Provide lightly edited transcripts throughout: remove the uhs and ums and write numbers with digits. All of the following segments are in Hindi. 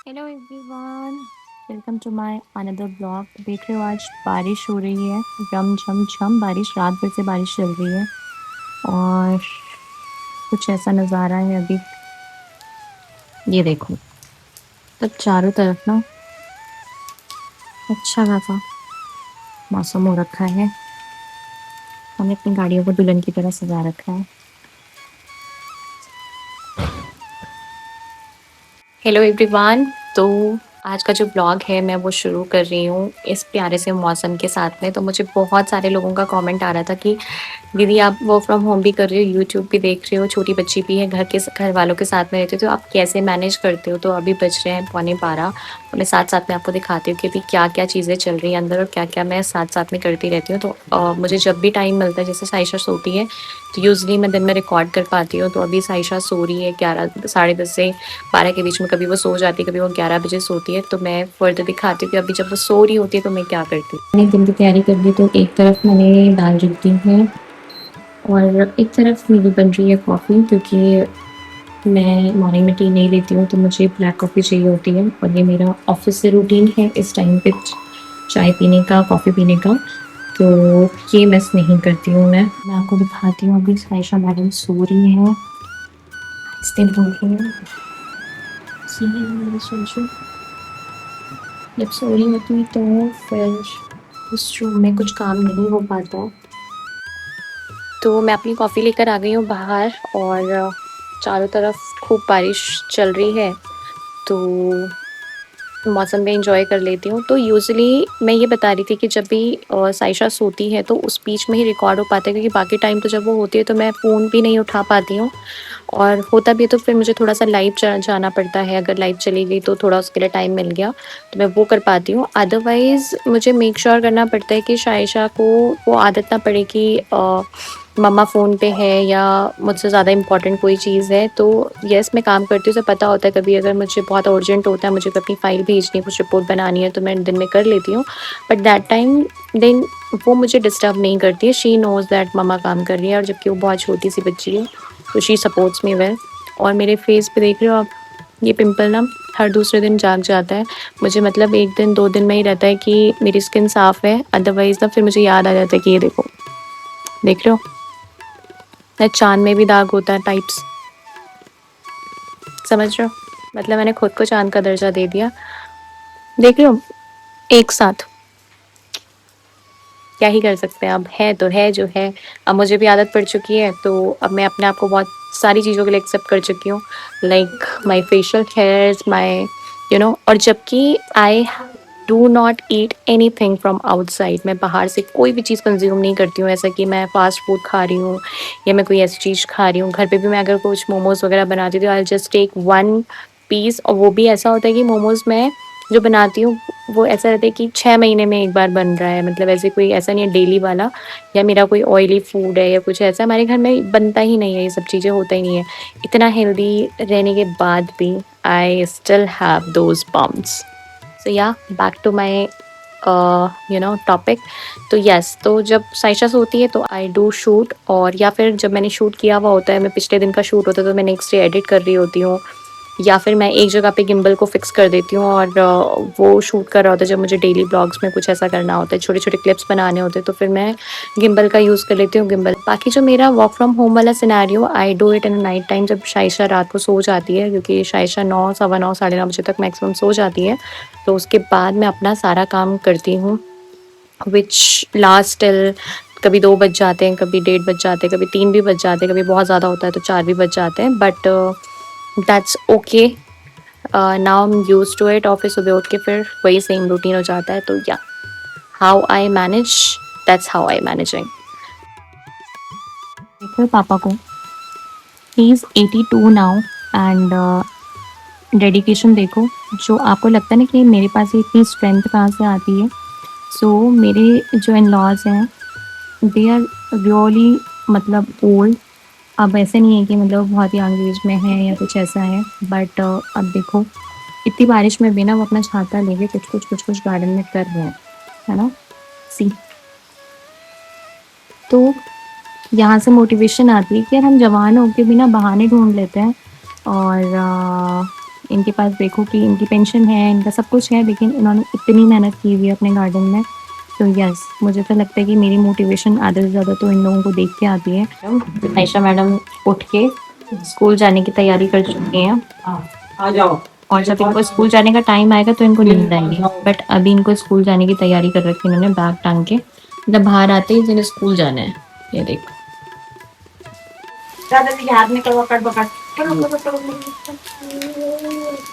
Hello everyone, welcome to my another blog. देख रहे हो आज बारिश हो रही है, झम झम झम बारिश। रात भर से बारिश चल रही है और कुछ ऐसा नज़ारा है अभी। ये देखो, तब चारों तरफ ना अच्छा खासा मौसम हो रखा है। हमने अपनी गाड़ियों को दुल्हन की तरह सजा रखा है। हेलो एवरीवन, तो आज का जो ब्लॉग है मैं वो शुरू कर रही हूँ इस प्यारे से मौसम के साथ में। तो मुझे बहुत सारे लोगों का कमेंट आ रहा था कि दीदी आप वर्क फ्रॉम होम भी कर रही हो, यूट्यूब भी देख रहे हो, छोटी बच्ची भी है, घर वालों के साथ में रहते हो, तो आप कैसे मैनेज करते हो। तो अभी बज रहे हैं 11:15 और मैं साथ साथ में आपको दिखाती हूँ कि अभी क्या क्या चीज़ें चल रही हैं अंदर और क्या क्या मैं साथ साथ में करती रहती हूँ। तो मुझे जब भी टाइम मिलता है, जैसे साइशा सोती है तो यूजली मैं दिन में रिकॉर्ड कर पाती हूँ। तो अभी साइशा सो रही है 11 साढ़े 10 से 12 के बीच में। कभी वो सो जाती है, कभी वो 11 बजे सोती है। तो मैं फर्दर दिखाती हूँ कि अभी जब वो सो रही होती है तो मैं क्या करती हूँ। मैंने दिन की तैयारी कर ली, तो एक तरफ मैंने दाल रख दी है और एक तरफ मेरी बन रही है कॉफ़ी, क्योंकि मैं मॉर्निंग में टी नहीं लेती हूँ तो मुझे ब्लैक कॉफ़ी चाहिए होती है। और ये मेरा ऑफिस से रूटीन है इस टाइम पे चाय पीने का, कॉफ़ी पीने का। तो ये मिस नहीं करती हूँ मैं आपको दिखाती हूँ। अभी साइशा मैडम सो रही है, आहिस्ते बोल रही है। सी मेरी सोचो, जब सो रही होती हूँ तो फिर उस रूम में कुछ काम नहीं हो पाता। तो मैं अपनी कॉफ़ी लेकर आ गई हूँ बाहर और चारों तरफ खूब बारिश चल रही है, तो मौसम में एंजॉय कर लेती हूँ। तो यूजुअली मैं ये बता रही थी कि जब भी साइशा सोती है तो उस बीच में ही रिकॉर्ड हो पाता है, क्योंकि बाकी टाइम तो जब वो होती है तो मैं फ़ोन भी नहीं उठा पाती हूँ। और होता भी है तो फिर मुझे थोड़ा-सा लाइव जाना पड़ता है। अगर लाइव चली गई तो थोड़ा उसके लिए टाइम मिल गया, तो मैं वो कर पाती हूँ। अदरवाइज़ मुझे मेक श्योर करना पड़ता है कि शाइशा को वो आदत ना पड़े कि मम्मा फ़ोन पे है या मुझसे ज़्यादा इम्पोर्टेंट कोई चीज़ है। तो येस, मैं काम करती हूँ, उसे पता होता है। कभी अगर मुझे बहुत अर्जेंट होता है, मुझे अपनी फ़ाइल भेजनी है, कुछ रिपोर्ट बनानी है, तो मैं दिन में कर लेती हूँ। बट दैट टाइम देन वो मुझे डिस्टर्ब नहीं करती है। शी नोज़ दैट मम्मा काम कर रही है, और जबकि वो बहुत छोटी-सी बच्ची है तो शी सपोर्ट्स मी वेल। और मेरे फेस पे देख रहे हो आप, ये पिंपल ना हर दूसरे दिन जाग जाता है। मुझे मतलब 1 दिन 2 दिन में ही रहता है कि मेरी स्किन साफ़ है, अदरवाइज़ ना फिर मुझे याद आ जाता है कि ये देखो, देख रहे हो, ना चाँद में भी दाग होता है टाइप्स। समझ रहे हो? मतलब मैंने खुद को चाँद का दर्जा दे दिया। देख रहे हो, एक साथ। क्या ही कर सकते हैं, अब है तो है जो है। अब मुझे भी आदत पड़ चुकी है, तो अब मैं अपने आप को बहुत सारी चीज़ों के लिए एक्सेप्ट कर चुकी हूँ, like my facial hairs, my और जबकि I do not eat anything from outside. मैं बाहर से कोई भी चीज़ कंज्यूम नहीं करती हूँ, ऐसा कि मैं फास्ट फूड खा रही हूँ या मैं कोई ऐसी चीज़ खा रही हूँ। घर पे भी मैं अगर कुछ मोमोज़ वगैरह बनाती हूँ तो आई जस्ट टेक 1 पीस, और वो भी ऐसा होता है कि मोमोज़ मैं जो बनाती हूँ वो ऐसा रहता है कि 6 महीने में 1 बार बन रहा है। मतलब ऐसे कोई ऐसा नहीं है डेली वाला, या मेरा कोई ऑयली फूड है या कुछ ऐसा हमारे घर में बनता ही नहीं है, ये सब चीज़ें होता ही नहीं है। इतना हेल्दी रहने के बाद भी I still have those bumps. So yeah, back to my topic. तो यस, तो जब साइशा सोती है तो आई डू शूट, और या फिर जब मैंने शूट किया हुआ होता है, मैं पिछले दिन का शूट होता है तो मैं नेक्स्ट डे एडिट कर रही होती हूँ, या फिर मैं एक जगह पे गिम्बल को फिक्स कर देती हूँ और वो शूट कर रहा होता है। जब मुझे डेली ब्लॉग्स में कुछ ऐसा करना होता है, छोटे छोटे क्लिप्स बनाने होते हैं, तो फिर मैं गिम्बल का यूज़ कर लेती हूँ। गिम्बल बाकी जो मेरा वर्क फ्रॉम होम वाला scenario, I do it in night time, जब शाइशा रात को सो जाती है, क्योंकि शाइशा 9 सवा 9 साढ़े 9 बजे तक मैक्सिमम सो जाती है। तो उसके बाद मैं अपना सारा काम करती हूँ, विच लास्ट टिल कभी 2 बज जाते हैं, कभी 1:30 बज जाते हैं, कभी 3 भी बज जाते हैं, कभी बहुत ज़्यादा होता है तो 4 भी बज जाते हैं। But that's okay, now I am used to it. और फिर सुबह उठ के फिर वही सेम रूटीन हो जाता है। तो या, how I manage, that's how I managing. देखो पापा को, he is 82 now, and dedication देखो। जो आपको लगता है ना कि मेरे पास ये इतनी स्ट्रेंथ कहाँ से आती है, सो मेरे जो इन लॉज हैं दे आर रियली मतलब ओल्ड। अब ऐसे नहीं है कि मतलब बहुत यंग एज में है या कुछ ऐसा है, बट अब देखो इतनी बारिश में भी ना वो अपना छाता लेके कुछ कुछ गार्डन में कर रहे हैं, है ना। सी, तो यहाँ से मोटिवेशन आती है कि यार हम जवान होके भी ना बहाने ढूंढ लेते हैं और इनके पास देखो कि इनकी पेंशन है, इनका सब कुछ है, लेकिन इन्होंने इतनी मेहनत की हुई है अपने गार्डन में। तो यस, मुझे तो लगता है कि मेरी मोटिवेशन आधे से ज़्यादा तो इन लोगों को देख के आती है। आयशा मैडम उठ के स्कूल जाने की तैयारी कर चुकी हैं। आ जाओ। और जब इनको स्कूल जाने का टाइम आएगा तो इनको नींद आएगी, बट अभी इनको स्कूल जाने की तैयारी कर रखी है इन्होंने, बैग टांग के। मतलब बाहर आते ही जिन्हें स्कूल जाना है। ये देखो, दादा जी हाथ में करो, पकड़ पकड़ करो करो करो।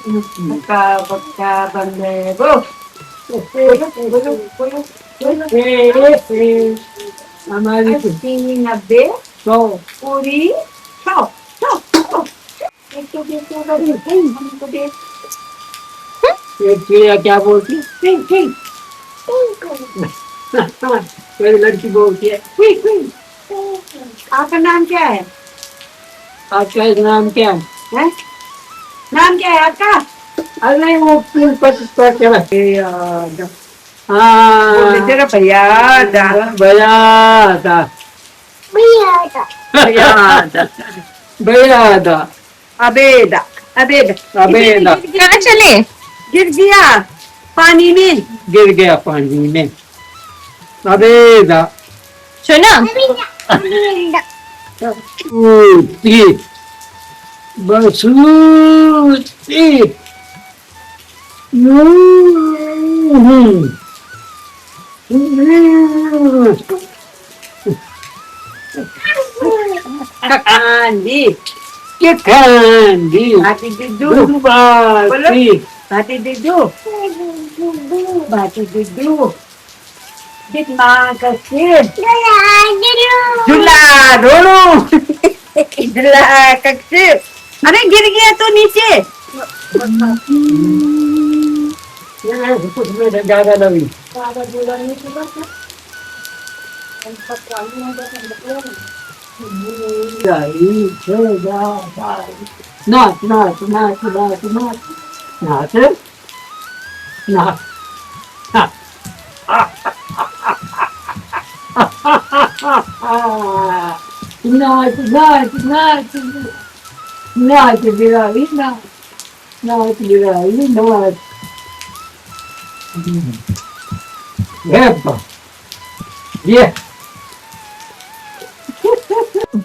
बक्का बक्का बंदे वो हमारी 90 100 पूरी 100 ये क्या बोलती कोई लड़की बोलती है आपका नाम क्या है? आपका नाम क्या है? नाम क्या है आपका? अरे वो हाँ तेरा भैया भैया था भैया था अबेदा अबेदा अबेदा कहाँ चले? गिर गया पानी में, गिर गया पानी में अबेदा सुना, बसूती Kandi, Kandi, Bati Dudu, Bati, Bati Dudu, Bati Dudu, Kitna kasih, Jula, dulu, Jula kasih, अरे गिर गया तो नीचे कुछ में ज्यादा नहीं नाच नाच नाच नाच नाच नाच नाच नाच नाच नाच नाच बिराली नाच नाच बिराली नाच ये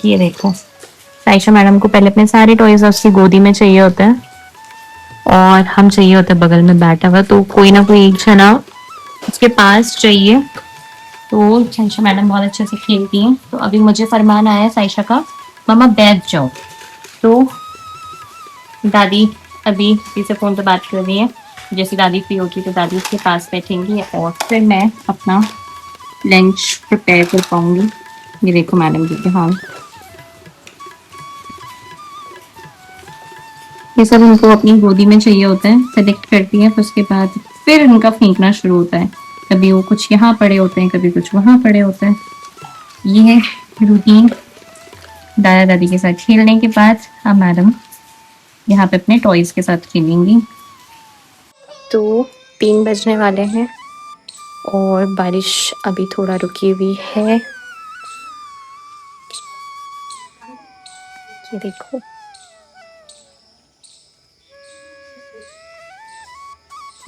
ये देखो, आयशा मैडम को पहले अपने सारे टॉयज उसकी गोदी में चाहिए होते हैं और हम चाहिए होते हैं बगल में बैठा हुआ, तो कोई ना कोई एक जना उसके पास चाहिए। तो आयशा मैडम बहुत अच्छे से खेलती हैं। तो अभी मुझे फरमान आया है साइशा का, मामा बैठ जाओ। तो दादी अभी किसी फोन पे बात कर रही है, जैसे दादी फ्री होगी तो दादी उसके पास बैठेंगी और फिर मैं अपना लंच प्रिपेयर कर पाऊंगी। ये देखो मैडम जी के हाल, ये सब उनको अपनी गोदी में चाहिए होता है, सेलेक्ट करती है, फिर उसके बाद फिर उनका फेंकना शुरू होता है। कभी वो कुछ यहाँ पड़े होते हैं, कभी कुछ वहां पड़े होते हैं। ये है रूटीन। दादा दादी के साथ खेलने के बाद अब मैडम यहाँ पे अपने टॉयज के साथ खेलेंगी। तो 3 बजने वाले हैं और बारिश अभी थोड़ा रुकी हुई है। ये देखो,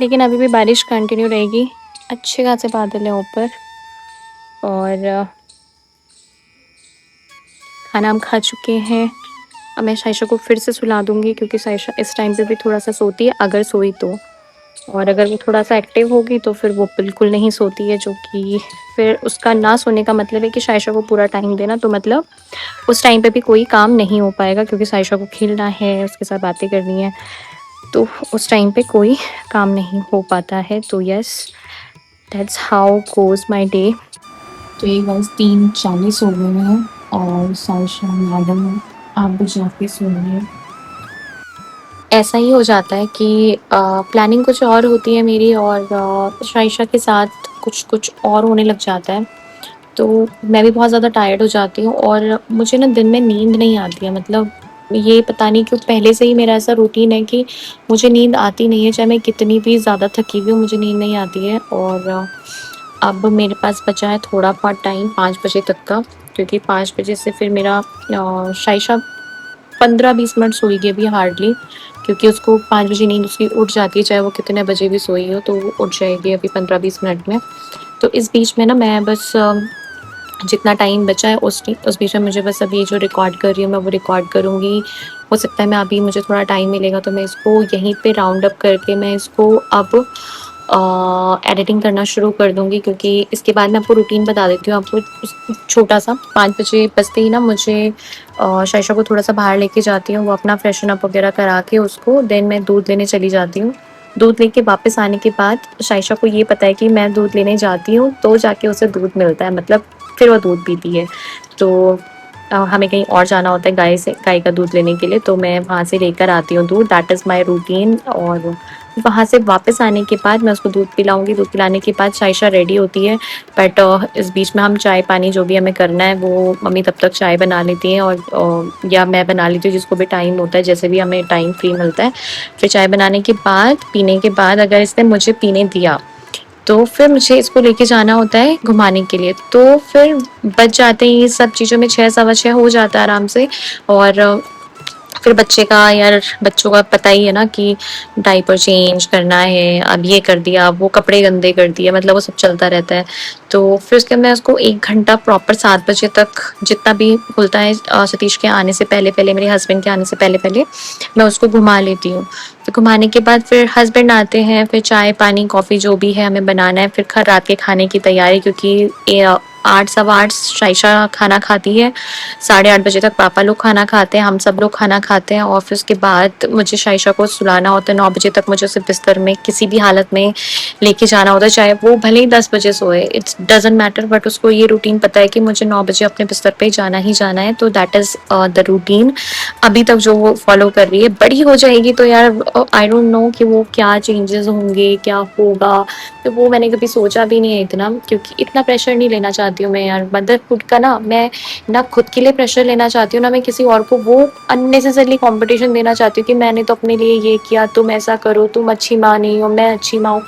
लेकिन अभी भी बारिश कंटिन्यू रहेगी। अच्छे खासे बादल है ऊपर। और खाना हम खा चुके हैं। अब मैं साइशा को फिर से सुला दूंगी, क्योंकि साइशा इस टाइम पे भी थोड़ा सा सोती है अगर सोई तो। और अगर वो थोड़ा सा एक्टिव होगी तो फिर वो बिल्कुल नहीं सोती है, जो कि फिर उसका ना सोने का मतलब है कि साइशा को पूरा टाइम देना, तो मतलब उस टाइम पे भी कोई काम नहीं हो पाएगा, क्योंकि साइशा को खेलना है, उसके साथ बातें करनी है, तो उस टाइम पे कोई काम नहीं हो पाता है। तो yes, that's how goes my day. तो ये बस 3:40 हो गए हैं और साइशा मैडम आप भी जाके सोइए। ऐसा ही हो जाता है कि प्लानिंग कुछ और होती है मेरी और साइशा के साथ कुछ कुछ और होने लग जाता है। तो मैं भी बहुत ज़्यादा टायर्ड हो जाती हूँ और मुझे ना दिन में नींद नहीं आती है। मतलब ये पता नहीं क्यों पहले से ही मेरा ऐसा रूटीन है कि मुझे नींद आती नहीं है, चाहे मैं कितनी भी ज़्यादा थकी हुई हूँ, मुझे नींद नहीं आती है। और अब मेरे पास बचा है थोड़ा बहुत टाइम 5 बजे तक का, क्योंकि 5 बजे से फिर मेरा साइशा 15-20 मिनट सोएगी अभी हार्डली। क्योंकि उसको 5 बजे नींद उसकी उठ जाती है, चाहे वो कितने बजे भी सोई हो, तो वो उठ जाएगी अभी 15-20 मिनट में। तो इस बीच में ना मैं बस जितना टाइम बचा है उस बीच में मुझे बस अभी जो रिकॉर्ड कर रही हूँ मैं वो रिकॉर्ड करूँगी। हो सकता है मैं अभी मुझे थोड़ा टाइम मिलेगा तो मैं इसको यहीं पे राउंड अप करके मैं इसको अब एडिटिंग करना शुरू कर दूँगी, क्योंकि इसके बाद मैं आपको रूटीन बता देती हूँ आपको छोटा-सा। 5 बजे बजते ही ना मुझे शाइशा को थोड़ा-सा बाहर लेके जाती हूँ, वो अपना फ्रेशन अप वगैरह करा के उसको देन मैं दूध लेने चली जाती हूँ। दूध लेके वापस आने के बाद शाइशा को ये पता है कि मैं दूध लेने जाती हूँ तो जाके उसे दूध मिलता है, मतलब फिर वो दूध पीती है। तो हमें कहीं और जाना होता है गाय का दूध लेने के लिए, तो मैं वहाँ से लेकर आती हूँ दूध, दैट इज़ माय रूटीन। और वहाँ से वापस आने के बाद मैं उसको दूध पिलाऊँगी, दूध पिलाने के बाद शाइशा रेडी होती है। बट इस बीच में हम चाय-पानी जो भी हमें करना है वो मम्मी तब तक चाय बना लेती हैं, और या मैं बना लेती हूँ, जिसको भी टाइम होता है, जैसे भी हमें टाइम फ्री मिलता है। फिर चाय बनाने के बाद, पीने के बाद अगर इसने मुझे पीने दिया, तो फिर मुझे इसको लेके जाना होता है घुमाने के लिए। तो फिर बज जाते हैं ये सब चीज़ों में 6 सवा 6 हो जाता है आराम से। और फिर बच्चों का पता ही है ना कि डायपर चेंज करना है, अब ये कर दिया, अब वो कपड़े गंदे कर दिए, मतलब वो सब चलता रहता है। तो फिर उसके बाद मैं उसको 1 घंटा प्रॉपर 7 बजे तक जितना भी खुलता है सतीश के आने से पहले-पहले, मेरे हस्बैंड के आने से पहले-पहले मैं उसको घुमा लेती हूँ। फिर घुमाने के बाद फिर हस्बैंड आते हैं, फिर चाय-पानी, कॉफ़ी जो भी है हमें बनाना है, फिर रात के खाने की तैयारी, क्योंकि 8 सवा 8 शाइशा खाना खाती है, 8:30 बजे तक पापा लोग खाना खाते हैं, हम सब लोग खाना खाते हैं, और फिर उसके बाद मुझे शाइशा को सुलाना होता है। 9 बजे तक मुझे उसे बिस्तर में किसी भी हालत में लेके जाना होता है, चाहे वो भले ही 10 बजे सोए, इट्स डज़न्ट मैटर, बट उसको ये रूटीन पता है कि मुझे 9 बजे अपने बिस्तर पे जाना ही जाना है। तो दैट इज़ द रूटीन अभी तक जो वो फॉलो कर रही है। बड़ी हो जाएगी तो यार आई डोंट नो कि वो क्या चेंजेस होंगे, क्या होगा, तो वो मैंने कभी सोचा भी नहीं है इतना, क्योंकि इतना प्रेशर नहीं लेना चाहती हूँ मैं यार, मदरहुड का मैं ना खुद के लिए प्रेशर लेना चाहती हूँ, ना मैं किसी और को वो अननेसेसरली कंपटीशन देना चाहती हूँ कि मैंने तो अपने लिए ये किया, तुम ऐसा करो, तुम अच्छी माँ नहीं हो, मैं अच्छी माँ हूँ।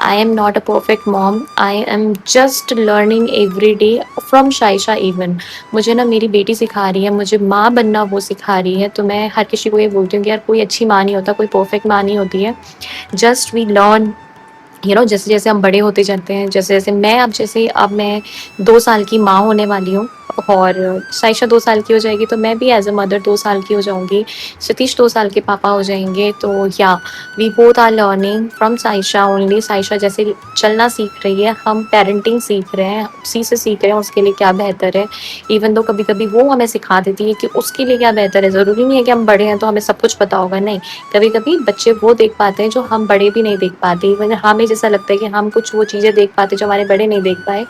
I am not a perfect mom, I am just learning every day from Saisha even. मुझे ना मेरी बेटी सिखा रही है, मुझे माँ बनना वो सिखा रही है। तो मैं हर किसी को ये बोलती हूँ कि यार कोई अच्छी माँ नहीं होता, कोई परफेक्ट माँ नहीं होती है, जस्ट वी लर्न, जैसे जैसे हम बड़े होते जाते हैं, जैसे जैसे अब मैं 2 साल की माँ होने वाली हूँ, और साइशा 2 साल की हो जाएगी, तो मैं भी एज अ मदर 2 साल की हो जाऊंगी, सतीश 2 साल के पापा हो जाएंगे। तो या we both are learning from Saisha only. Saisha जैसे चलना सीख रही है, हम पेरेंटिंग सीख रहे हैं, उसी से सीख रहे हैं उसके लिए क्या बेहतर है। इवन तो कभी कभी वो हमें सिखा देती है कि उसके लिए क्या बेहतर है। ज़रूरी नहीं है कि हम बड़े हैं तो हमें सब कुछ पता होगा, नहीं, कभी कभी बच्चे वो देख पाते हैं जो हम बड़े भी नहीं देख पाते। इवन हमें जैसा लगता है कि हम कुछ वो चीज़ें देख पाते जो हमारे बड़े नहीं देख पाए,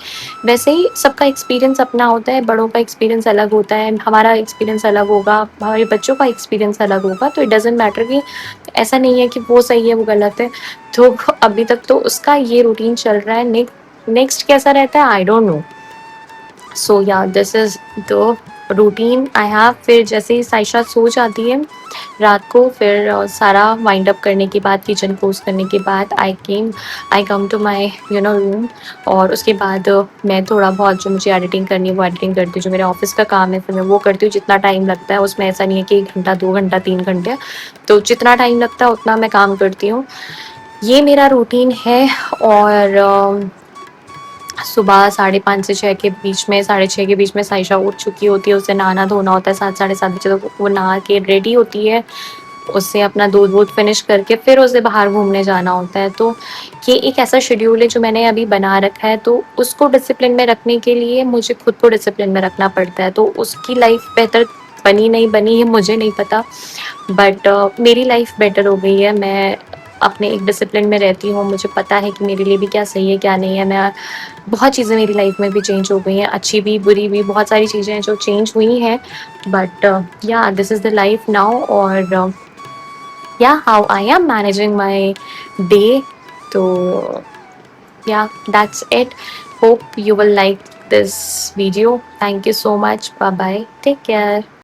वैसे ही सबका एक्सपीरियंस अपना होता है, बड़ों का एक्सपीरियंस अलग होता है, हमारा एक्सपीरियंस अलग होगा, हमारे बच्चों का एक्सपीरियंस अलग होगा। तो इट डजेंट मैटर कि ऐसा नहीं है कि वो सही है वो गलत है। तो अभी तक तो उसका ये रूटीन चल रहा है, नेक्स्ट कैसा रहता है I don't know. So yeah this is the routine I have. फिर जैसे ही साइशा सो जाती है रात को, फिर सारा वाइंड अप करने के बाद, किचन क्लोज करने के बाद आई कम टू माय रूम। और उसके बाद मैं थोड़ा बहुत जो मुझे एडिटिंग करनी है वो एडिटिंग करती हूँ, जो मेरे ऑफिस का काम है फिर मैं वो करती हूँ, जितना टाइम लगता है उसमें ऐसा नहीं है कि 1 घंटा 2 घंटा 3 घंटे, तो जितना टाइम लगता है उतना मैं काम करती हूँ। ये मेरा रूटीन है। और सुबह 5:30 से 6 के बीच में, 6:30 के बीच में साइशा उठ चुकी होती है, उसे नहाना धोना होता है, 7 साढ़े 7 बजे तक वो नहा के रेडी होती है, उससे अपना दूध वूध फिनिश करके फिर उसे बाहर घूमने जाना होता है। तो ये एक ऐसा शेड्यूल है जो मैंने अभी बना रखा है, तो उसको डिसिप्लिन में रखने के लिए मुझे खुद को डिसिप्लिन में रखना पड़ता है। तो उसकी लाइफ बेहतर बनी नहीं बनी है मुझे नहीं पता, बट मेरी लाइफ बेटर हो गई है। मैं अपने एक डिसिप्लिन में रहती हूँ, मुझे पता है कि मेरे लिए भी क्या सही है क्या नहीं है। मैं बहुत चीज़ें मेरी लाइफ में भी चेंज हो गई हैं, अच्छी भी बुरी भी, बहुत सारी चीज़ें हैं जो चेंज हुई हैं। बट या this is the life now. और या how I am managing my day. तो yeah, that's it. Hope you will like this video. Thank you so much. Bye bye. Take care.